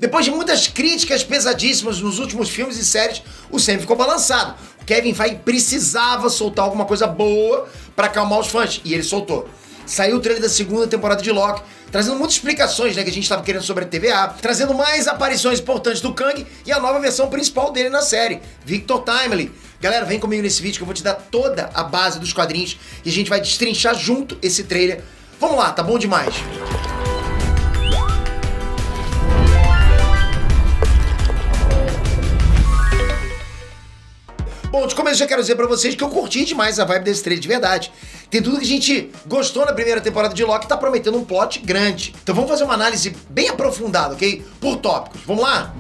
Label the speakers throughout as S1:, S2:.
S1: Depois de muitas críticas pesadíssimas nos últimos filmes e séries, o Sam ficou balançado. O Kevin Feige precisava soltar alguma coisa boa pra acalmar os fãs, e ele soltou. Saiu o trailer da segunda temporada de Loki, trazendo muitas explicações, né, que a gente estava querendo sobre a TVA, trazendo mais aparições importantes do Kang e a nova versão principal dele na série, Victor Timely. Galera, vem comigo nesse vídeo que eu vou te dar toda a base dos quadrinhos e a gente vai destrinchar junto esse trailer. Vamos lá, tá bom demais. Bom, de começo já quero dizer pra vocês que eu curti demais a vibe desse trailer de verdade. Tem tudo que a gente gostou na primeira temporada de Loki e tá prometendo um plot grande. Então vamos fazer uma análise bem aprofundada, ok? Por tópicos. Vamos lá?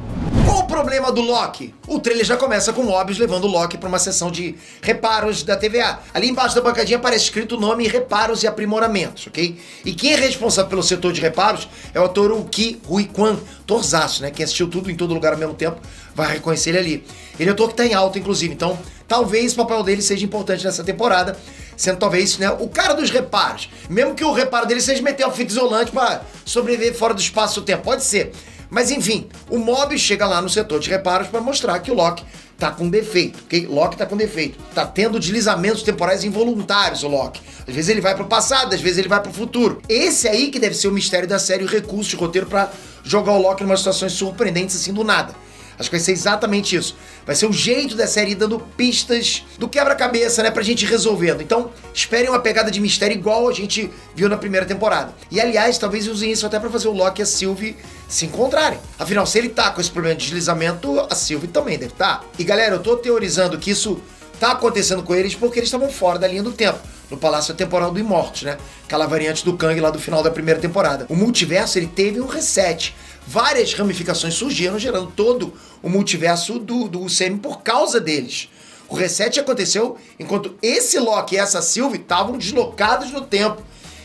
S1: Qual o problema do Loki? O trailer já começa com o Mobius levando o Loki para uma sessão de reparos da TVA. Ali embaixo da bancadinha aparece escrito o nome Reparos e Aprimoramentos, ok? E quem é responsável pelo setor de reparos é o ator Ke Huy Quan, torzaço, né? Quem assistiu tudo em todo lugar ao mesmo tempo vai reconhecer ele ali. Ele é o ator que tá em alta, inclusive, então talvez o papel dele seja importante nessa temporada, sendo talvez, né, o cara dos reparos. Mesmo que o reparo dele seja meter uma fita isolante para sobreviver fora do espaço-tempo, pode ser. Mas enfim, o Mobius chega lá no setor de reparos para mostrar que o Loki tá com defeito, ok? Loki tá com defeito. Tá tendo deslizamentos temporais involuntários, o Loki. Às vezes ele vai pro passado, às vezes ele vai pro futuro. Esse aí que deve ser o mistério da série e o recurso de roteiro para jogar o Loki em umas situações surpreendentes assim do nada. Acho que vai ser exatamente isso. Vai ser o jeito da série dando pistas do quebra-cabeça, né, pra gente ir resolvendo. Então, esperem uma pegada de mistério igual a gente viu na primeira temporada. E, aliás, talvez usem isso até pra fazer o Loki e a Sylvie se encontrarem. Afinal, se ele tá com esse problema de deslizamento, a Sylvie também deve estar. E, galera, eu tô teorizando que isso tá acontecendo com eles porque eles estavam fora da linha do tempo, no Palácio Temporal do Imortus, né? Aquela variante do Kang lá do final da primeira temporada. O multiverso, ele teve um reset. Várias ramificações surgiram, gerando todo o multiverso do UCM por causa deles. O reset aconteceu enquanto esse Loki e essa Sylvie estavam deslocados no tempo.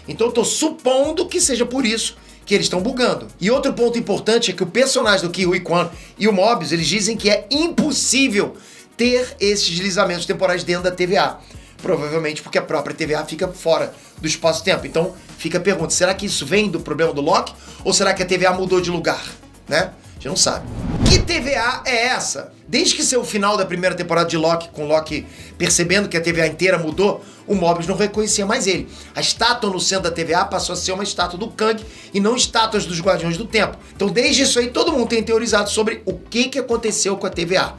S1: Então eu tô supondo que seja por isso que eles estão bugando. E outro ponto importante é que o personagem do Ke Huy Quan e o Mobius, eles dizem que é impossível ter esses deslizamentos temporais dentro da TVA. Provavelmente porque a própria TVA fica fora do espaço-tempo. Então fica a pergunta, será que isso vem do problema do Loki? Ou será que a TVA mudou de lugar? Né? A gente não sabe. Que TVA é essa? Desde que saiu o final da primeira temporada de Loki, com Loki percebendo que a TVA inteira mudou, o Mobius não reconhecia mais ele. A estátua no centro da TVA passou a ser uma estátua do Kang e não estátuas dos Guardiões do Tempo. Então desde isso aí todo mundo tem teorizado sobre o que aconteceu com a TVA.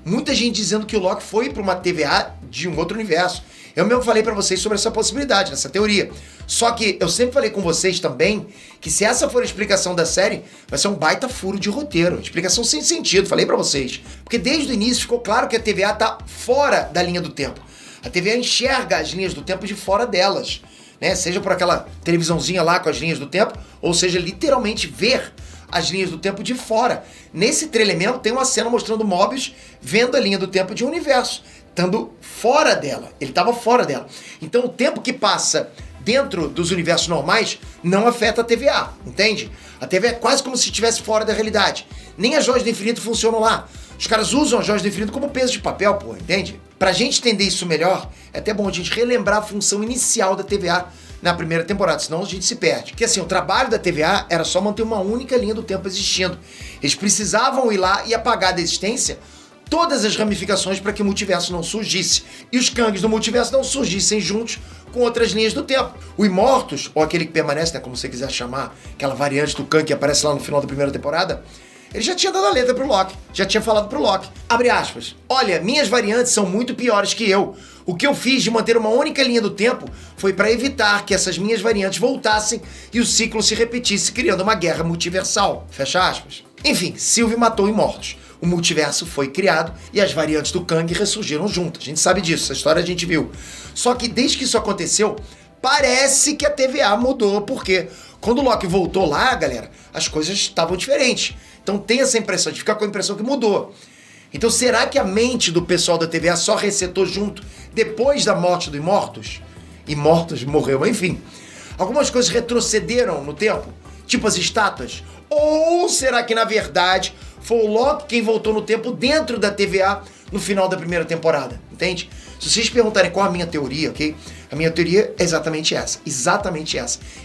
S1: Muita gente dizendo que o Loki foi para uma TVA de um outro universo. Eu mesmo falei para vocês sobre essa possibilidade, essa teoria. Só que eu sempre falei com vocês também que se essa for a explicação da série, vai ser um baita furo de roteiro. Explicação sem sentido, falei para vocês. Porque desde o início ficou claro que a TVA tá fora da linha do tempo. A TVA enxerga as linhas do tempo de fora delas, né? Seja por aquela televisãozinha lá com as linhas do tempo, ou seja, literalmente ver as linhas do tempo de fora. Nesse trailer mesmo tem uma cena mostrando o Mobius vendo a linha do tempo de um universo, estando fora dela. Ele estava fora dela. Então o tempo que passa dentro dos universos normais não afeta a TVA, entende? A TVA é quase como se estivesse fora da realidade. Nem as joias do infinito funcionam lá. Os caras usam as joias do infinito como peso de papel, pô, entende? Pra gente entender isso melhor, é até bom a gente relembrar a função inicial da TVA na primeira temporada, senão a gente se perde. Porque assim, o trabalho da TVA era só manter uma única linha do tempo existindo. Eles precisavam ir lá e apagar da existência todas as ramificações para que o multiverso não surgisse. E os Kangs do multiverso não surgissem juntos com outras linhas do tempo. O Imortus, ou aquele que permanece, né, como você quiser chamar, aquela variante do Kang que aparece lá no final da primeira temporada, ele já tinha dado a letra pro Loki, já tinha falado pro Loki. Abre aspas. Olha, minhas variantes são muito piores que eu. O que eu fiz de manter uma única linha do tempo foi para evitar que essas minhas variantes voltassem e o ciclo se repetisse, criando uma guerra multiversal. Fecha aspas. Enfim, Sylvie matou Imortus. O multiverso foi criado e as variantes do Kang ressurgiram juntas. A gente sabe disso, essa história a gente viu. Só que desde que isso aconteceu, parece que a TVA mudou, porque quando o Loki voltou lá, galera, as coisas estavam diferentes. Então tem essa impressão, de ficar com a impressão que mudou. Então será que a mente do pessoal da TVA só resetou junto depois da morte do Imortus? Imortus morreu, enfim. Algumas coisas retrocederam no tempo, tipo as estátuas. Ou será que na verdade foi o Loki quem voltou no tempo dentro da TVA no final da primeira temporada, entende? Se vocês perguntarem qual a minha teoria, ok? A minha teoria é exatamente essa.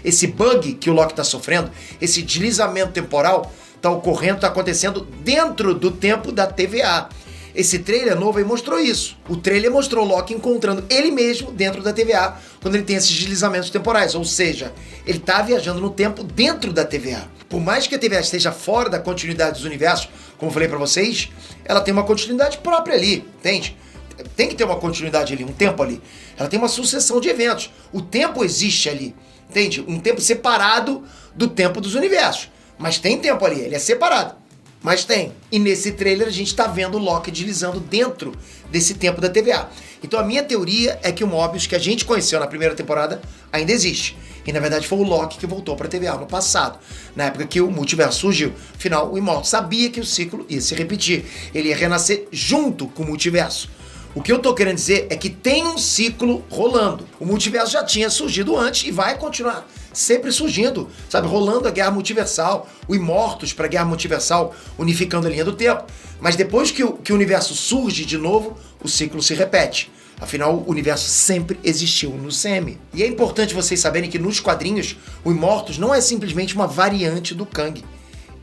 S1: Esse bug que o Loki tá sofrendo, esse deslizamento temporal, tá ocorrendo, tá acontecendo dentro do tempo da TVA. Esse trailer novo aí mostrou isso. O trailer mostrou o Loki encontrando ele mesmo dentro da TVA, quando ele tem esses deslizamentos temporais. Ou seja, ele tá viajando no tempo dentro da TVA. Por mais que a TVA esteja fora da continuidade dos universos, como eu falei pra vocês, ela tem uma continuidade própria ali, entende? Tem que ter uma continuidade ali, um tempo ali. Ela tem uma sucessão de eventos. O tempo existe ali, entende? Um tempo separado do tempo dos universos. Mas tem tempo ali, ele é separado. Mas tem. E nesse trailer a gente tá vendo o Loki deslizando dentro desse tempo da TVA. Então a minha teoria é que o Mobius que a gente conheceu na primeira temporada ainda existe. E na verdade foi o Loki que voltou pra TVA no passado. Na época que o multiverso surgiu. Afinal, o Immortus sabia que o ciclo ia se repetir. Ele ia renascer junto com o multiverso. O que eu tô querendo dizer é que tem um ciclo rolando. O multiverso já tinha surgido antes e vai continuar sempre surgindo, sabe? Rolando a guerra multiversal, o Immortus pra guerra multiversal, unificando a linha do tempo. Mas depois que o universo surge de novo, o ciclo se repete. Afinal, o universo sempre existiu no CM. E é importante vocês saberem que nos quadrinhos, o Immortus não é simplesmente uma variante do Kang.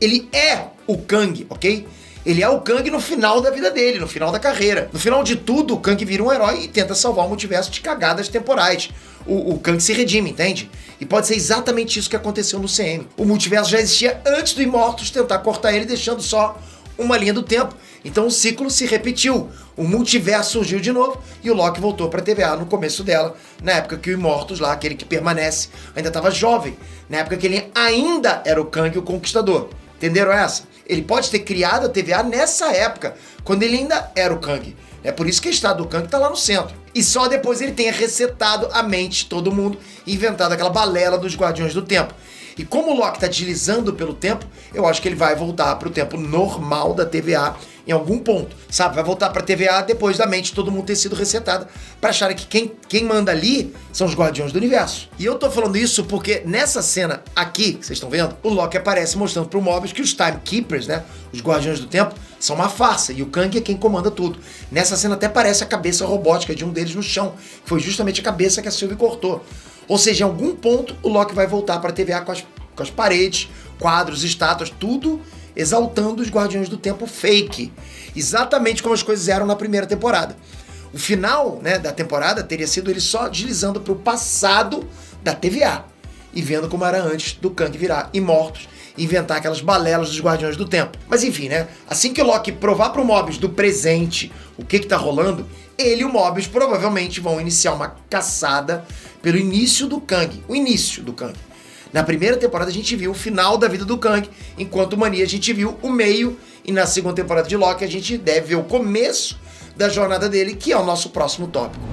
S1: Ele é o Kang, ok? Ele é o Kang no final da vida dele, no final da carreira. No final de tudo, o Kang vira um herói e tenta salvar o multiverso de cagadas temporais. O Kang se redime, entende? E pode ser exatamente isso que aconteceu no CM. O multiverso já existia antes do Immortus tentar cortar ele, deixando só uma linha do tempo. Então o ciclo se repetiu. O multiverso surgiu de novo e o Loki voltou pra TVA no começo dela, na época que o Immortus lá, aquele que permanece, ainda estava jovem. Na época que ele ainda era o Kang, o Conquistador. Entenderam essa? Ele pode ter criado a TVA nessa época, quando ele ainda era o Kang. É por isso que a estátua do Kang tá lá no centro. E só depois ele tenha resetado a mente de todo mundo e inventado aquela balela dos Guardiões do Tempo. E como o Loki tá deslizando pelo tempo, eu acho que ele vai voltar pro tempo normal da TVA em algum ponto, sabe? Vai voltar pra TVA depois da mente de todo mundo ter sido resetada, pra acharem que quem manda ali são os Guardiões do Universo. E eu tô falando isso porque nessa cena aqui, que vocês estão vendo, o Loki aparece mostrando pro Mobius que os Timekeepers, né, os Guardiões do Tempo, são uma farsa e o Kang é quem comanda tudo. Nessa cena até parece a cabeça robótica de um deles no chão, que foi justamente a cabeça que a Sylvie cortou. Ou seja, em algum ponto o Loki vai voltar pra TVA com as paredes, quadros, estátuas, tudo exaltando os Guardiões do Tempo fake. Exatamente como as coisas eram na primeira temporada. O final, né, da temporada teria sido ele só deslizando pro passado da TVA e vendo como era antes do Kang virar Immortus e inventar aquelas balelas dos Guardiões do Tempo. Mas enfim, né? Assim que o Loki provar pro Mobius do presente o que tá rolando, ele e o Mobius provavelmente vão iniciar uma caçada pelo início do Kang. O início do Kang. Na primeira temporada a gente viu o final da vida do Kang, enquanto Mania a gente viu o meio, e na segunda temporada de Loki a gente deve ver o começo da jornada dele, que é o nosso próximo tópico.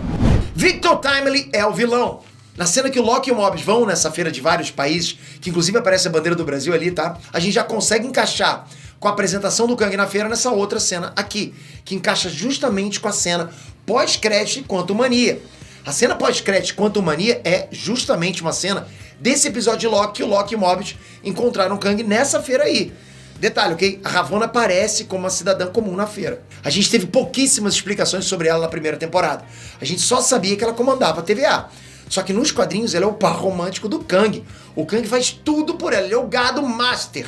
S1: Victor Timely é o vilão. Na cena que o Loki e o Mobius vão nessa feira de vários países, que inclusive aparece a bandeira do Brasil ali, tá? A gente já consegue encaixar com a apresentação do Kang na feira nessa outra cena aqui, que encaixa justamente com a cena pós-crédito Quantum Mania. A cena pós-crédito Quantum Mania é justamente uma cena desse episódio de Loki, que o Loki e o Mobius encontraram o Kang nessa feira aí. Detalhe, ok? A Ravonna aparece como uma cidadã comum na feira. A gente teve pouquíssimas explicações sobre ela na primeira temporada. A gente só sabia que ela comandava a TVA. Só que nos quadrinhos ela é o par romântico do Kang. O Kang faz tudo por ela, ele é o gado master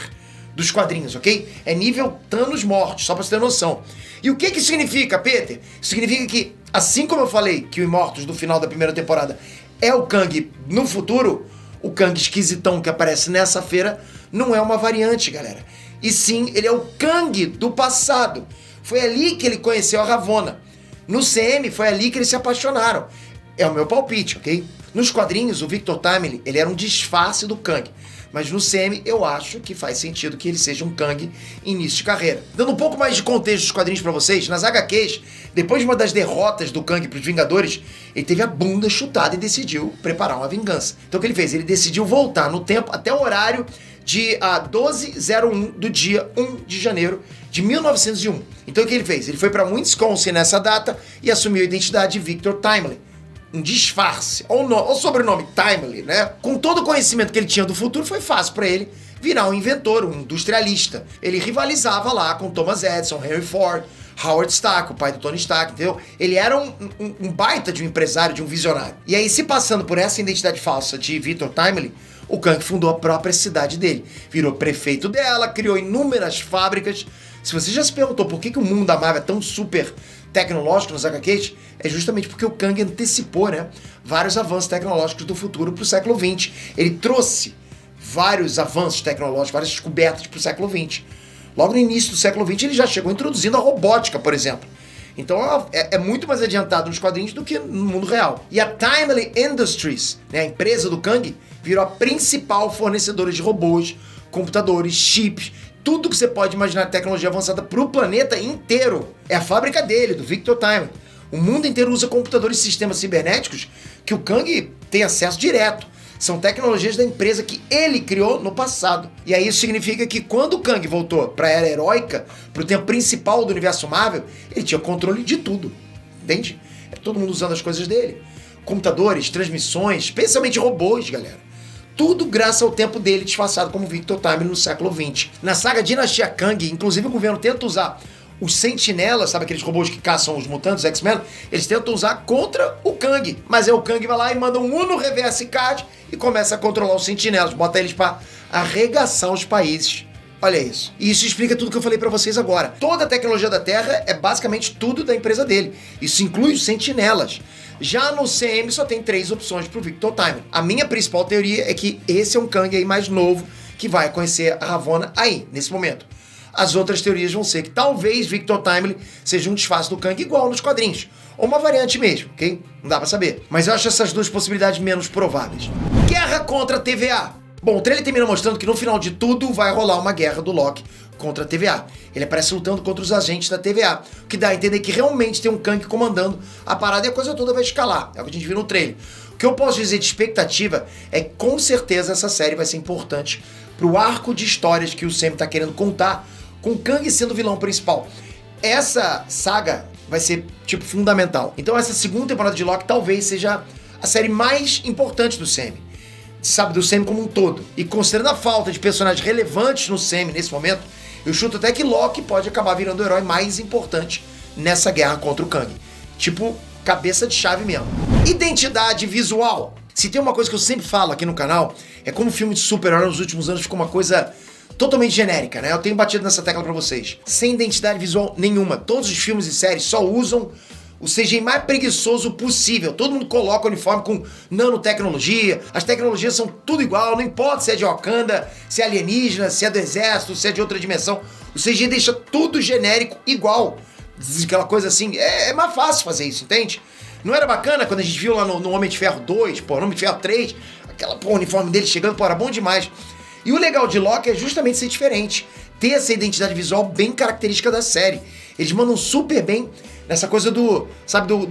S1: dos quadrinhos, ok? É nível Thanos mortos, só pra você ter noção. E o que que significa, Peter? Significa que, assim como eu falei que o Immortus do final da primeira temporada é o Kang no futuro, o Kang esquisitão que aparece nessa feira não é uma variante, galera. E sim, ele é o Kang do passado. Foi ali que ele conheceu a Ravonna. No CM, foi ali que eles se apaixonaram. É o meu palpite, ok? Nos quadrinhos, o Victor Timely, ele era um disfarce do Kang. Mas no CM, eu acho que faz sentido que ele seja um Kang início de carreira. Dando um pouco mais de contexto dos quadrinhos pra vocês, nas HQs, depois de uma das derrotas do Kang pros Vingadores, ele teve a bunda chutada e decidiu preparar uma vingança. Então o que ele fez? Ele decidiu voltar no tempo até o horário de 12:01 do dia 1 de janeiro de 1901. Então o que ele fez? Ele foi pra Wisconsin nessa data e assumiu a identidade de Victor Timely. Um disfarce, ou o sobrenome Timely, né? Com todo o conhecimento que ele tinha do futuro, foi fácil para ele virar um inventor, um industrialista. Ele rivalizava lá com Thomas Edison, Henry Ford, Howard Stark, o pai do Tony Stark, entendeu? Ele era um baita de um empresário, de um visionário. E aí, se passando por essa identidade falsa de Victor Timely, o Kang fundou a própria cidade dele. Virou prefeito dela, criou inúmeras fábricas. Se você já se perguntou por que o mundo da Marvel é tão super tecnológico nos HQs, é justamente porque o Kang antecipou, né, vários avanços tecnológicos do futuro para o século XX. Ele trouxe vários avanços tecnológicos, várias descobertas para o século XX. Logo no início do século XX, ele já chegou introduzindo a robótica, por exemplo. Então é muito mais adiantado nos quadrinhos do que no mundo real. E a Timely Industries, né, a empresa do Kang, virou a principal fornecedora de robôs, computadores, chips, tudo que você pode imaginar de tecnologia avançada para o planeta inteiro. É a fábrica dele, do Victor Timely. O mundo inteiro usa computadores e sistemas cibernéticos que o Kang tem acesso direto. São tecnologias da empresa que ele criou no passado. E aí isso significa que quando o Kang voltou para a Era Heróica, para o tempo principal do universo Marvel, ele tinha controle de tudo. Entende? É todo mundo usando as coisas dele. Computadores, transmissões, especialmente robôs, galera. Tudo graças ao tempo dele disfarçado como Victor Timely no século XX. Na saga Dinastia Kang, inclusive o governo tenta usar os sentinelas, sabe aqueles robôs que caçam os mutantes, X-Men? Eles tentam usar contra o Kang. Mas aí o Kang vai lá e manda um Uno Reverse Card e começa a controlar os sentinelas, bota eles pra arregaçar os países. Olha isso. E isso explica tudo que eu falei pra vocês agora. Toda a tecnologia da Terra é basicamente tudo da empresa dele. Isso inclui os sentinelas. Já no CM só tem 3 opções pro Victor Timely. A minha principal teoria é que esse é um Kang aí mais novo que vai conhecer a Ravonna aí, nesse momento. As outras teorias vão ser que talvez Victor Timely seja um disfarce do Kang igual nos quadrinhos. Ou uma variante mesmo, ok? Não dá pra saber. Mas eu acho essas duas possibilidades menos prováveis. Guerra contra a TVA. Bom, o trailer termina mostrando que no final de tudo vai rolar uma guerra do Loki contra a TVA. Ele aparece lutando contra os agentes da TVA, o que dá a entender que realmente tem um Kang comandando a parada e a coisa toda vai escalar. É o que a gente viu no trailer. O que eu posso dizer de expectativa é que com certeza essa série vai ser importante pro arco de histórias que o Sam tá querendo contar, com o Kang sendo o vilão principal. Essa saga vai ser, tipo, fundamental. Então essa segunda temporada de Loki talvez seja a série mais importante do Sam. Sabe, do Sam como um todo. E considerando a falta de personagens relevantes no Sam nesse momento, eu chuto até que Loki pode acabar virando o herói mais importante nessa guerra contra o Kang. Tipo, cabeça de chave mesmo. Identidade visual. Se tem uma coisa que eu sempre falo aqui no canal, é como o filme de super-herói nos últimos anos ficou uma coisa totalmente genérica, né? Eu tenho batido nessa tecla pra vocês. Sem identidade visual nenhuma. Todos os filmes e séries só usam o CGI mais preguiçoso possível. Todo mundo coloca o uniforme com nanotecnologia. As tecnologias são tudo igual. Não importa se é de Wakanda, se é alienígena, se é do exército, se é de outra dimensão. O CGI deixa tudo genérico igual. Aquela coisa assim. É mais fácil fazer isso, entende? Não era bacana quando a gente viu lá no Homem de Ferro 2, no Homem de Ferro 3, aquela uniforme dele chegando, era bom demais. E o legal de Loki é justamente ser diferente, ter essa identidade visual bem característica da série. Eles mandam super bem nessa coisa do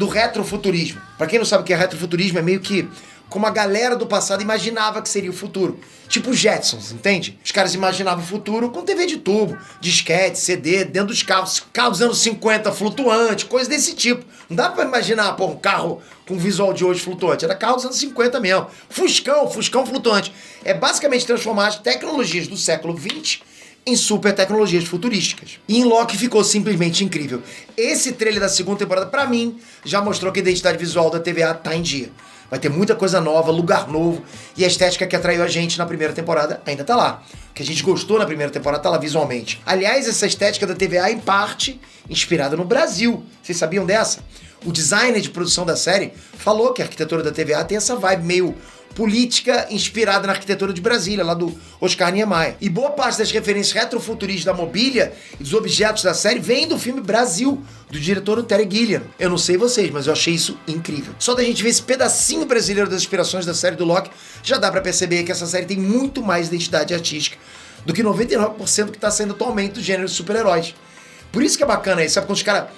S1: retrofuturismo. Pra quem não sabe o que é retrofuturismo, é meio que como a galera do passado imaginava que seria o futuro. Tipo os Jetsons, entende? Os caras imaginavam o futuro com TV de tubo, disquete, CD, dentro dos carros dos anos 50 flutuante, coisa desse tipo. Não dá pra imaginar, um carro com visual de hoje flutuante. Era carro dos anos 50 mesmo. Fuscão flutuante. É basicamente transformar as tecnologias do século XX em super tecnologias futurísticas. E em Loki ficou simplesmente incrível. Esse trailer da segunda temporada, pra mim, já mostrou que a identidade visual da TVA tá em dia. Vai ter muita coisa nova, lugar novo, e a estética que atraiu a gente na primeira temporada ainda tá lá. O que a gente gostou na primeira temporada tá lá visualmente. Aliás, essa estética da TVA é, em parte, inspirada no Brasil. Vocês sabiam dessa? O designer de produção da série falou que a arquitetura da TVA tem essa vibe meio política inspirada na arquitetura de Brasília, lá do Oscar Niemeyer. E boa parte das referências retrofuturistas da mobília e dos objetos da série vem do filme Brasil, do diretor Terry Gilliam. Eu não sei vocês, mas eu achei isso incrível. Só da gente ver esse pedacinho brasileiro das inspirações da série do Loki, já dá pra perceber que essa série tem muito mais identidade artística do que 99% que tá sendo atualmente do gênero de super-heróis. Por isso que é bacana isso, sabe? Quando os caras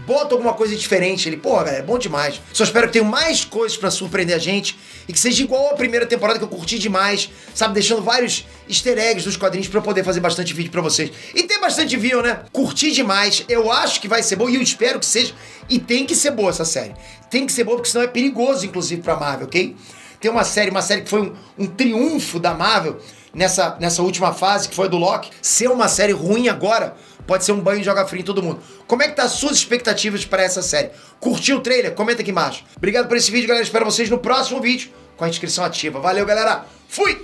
S1: bota alguma coisa diferente, ele, galera, é bom demais. Só espero que tenha mais coisas pra surpreender a gente e que seja igual a primeira temporada que eu curti demais, sabe? Deixando vários easter eggs dos quadrinhos pra eu poder fazer bastante vídeo pra vocês. E tem bastante view, né? Curti demais, eu acho que vai ser bom e eu espero que seja. E tem que ser boa essa série. Tem que ser boa porque senão é perigoso, inclusive, pra Marvel, ok? Tem uma série que foi um triunfo da Marvel nessa última fase, que foi a do Loki. Ser uma série ruim agora pode ser um banho de água fria em todo mundo. Como é que tá as suas expectativas para essa série? Curtiu o trailer? Comenta aqui embaixo. Obrigado por esse vídeo, galera. Espero vocês no próximo vídeo com a inscrição ativa. Valeu, galera. Fui!